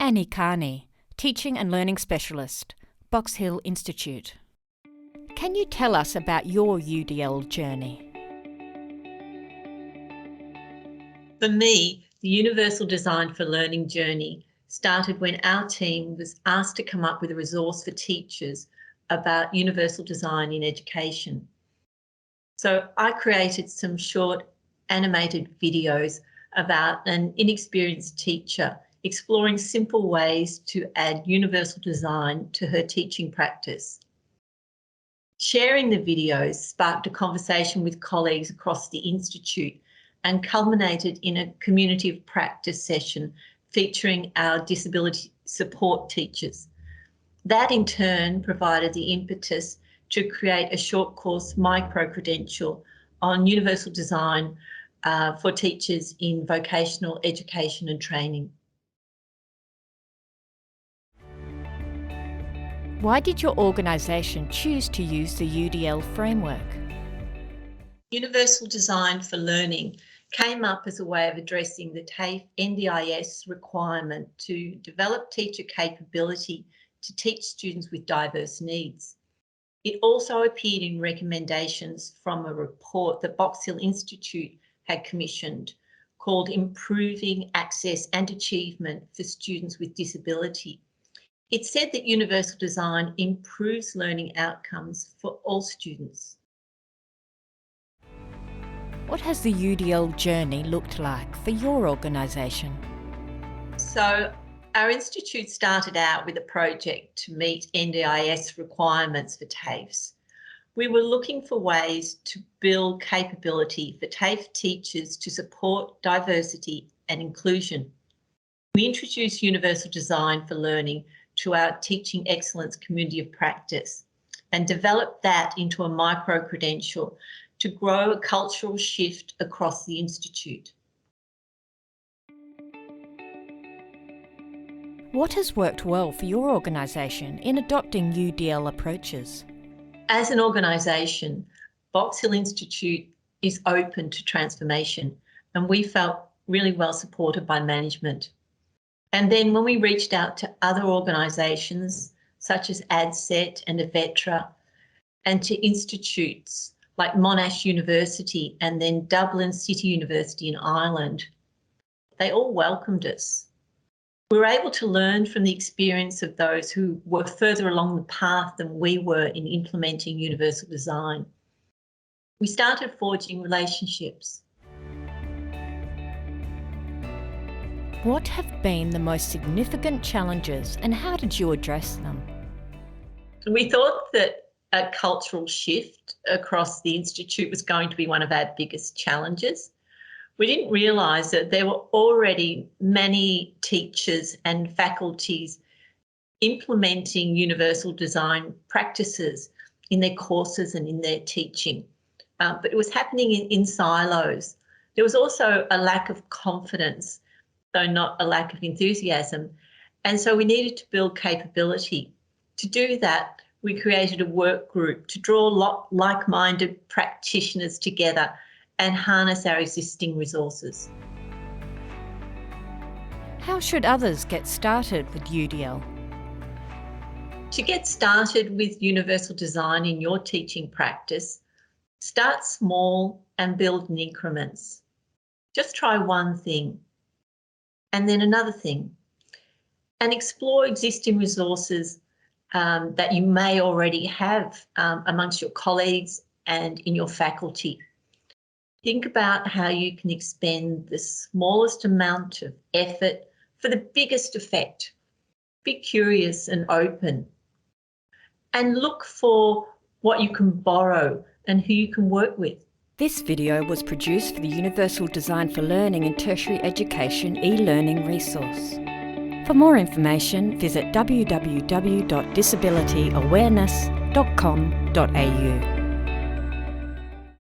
Annie Carney, Teaching and Learning Specialist, Box Hill Institute. Can you tell us about your UDL journey? For me, the Universal Design for Learning journey started when our team was asked to come up with a resource for teachers about universal design in education. So I created some short animated videos about an inexperienced teacher exploring simple ways to add universal design to her teaching practice. Sharing the videos sparked a conversation with colleagues across the Institute and culminated in a community of practice session featuring our disability support teachers. That in turn provided the impetus to create a short course micro-credential on universal design for teachers in vocational education and training. Why did your organisation choose to use the UDL framework? Universal Design for Learning came up as a way of addressing the TAFE NDIS requirement to develop teacher capability to teach students with diverse needs. It also appeared in recommendations from a report that Box Hill Institute had commissioned called Improving Access and Achievement for Students with Disability. It said that universal design improves learning outcomes for all students. What has the UDL journey looked like for your organisation? So our institute started out with a project to meet NDIS requirements for TAFEs. We were looking for ways to build capability for TAFE teachers to support diversity and inclusion. We introduced Universal Design for Learning to our Teaching Excellence community of practice and developed that into a micro-credential to grow a cultural shift across the Institute. What has worked well for your organisation in adopting UDL approaches? As an organisation, Box Hill Institute is open to transformation, and we felt really well supported by management. And then when we reached out to other organisations such as ADSET and Avetra, and to institutes like Monash University and then Dublin City University in Ireland, they all welcomed us. We were able to learn from the experience of those who were further along the path than we were in implementing universal design. We started forging relationships. What have been the most significant challenges and how did you address them? We thought that a cultural shift across the Institute was going to be one of our biggest challenges. We didn't realise that there were already many teachers and faculties implementing universal design practices in their courses and in their teaching, but it was happening in silos. There was also a lack of confidence, though not a lack of enthusiasm, and so we needed to build capability. To do that, we created a work group to draw like-minded practitioners together and harness our existing resources. How should others get started with UDL? To get started with universal design in your teaching practice, start small and build in increments. Just try one thing and then another thing, and explore existing resources that you may already have amongst your colleagues and in your faculty. Think about how you can expend the smallest amount of effort for the biggest effect. Be curious and open, and look for what you can borrow and who you can work with. This video was produced for the Universal Design for Learning in Tertiary Education e-learning resource. For more information, visit www.disabilityawareness.com.au.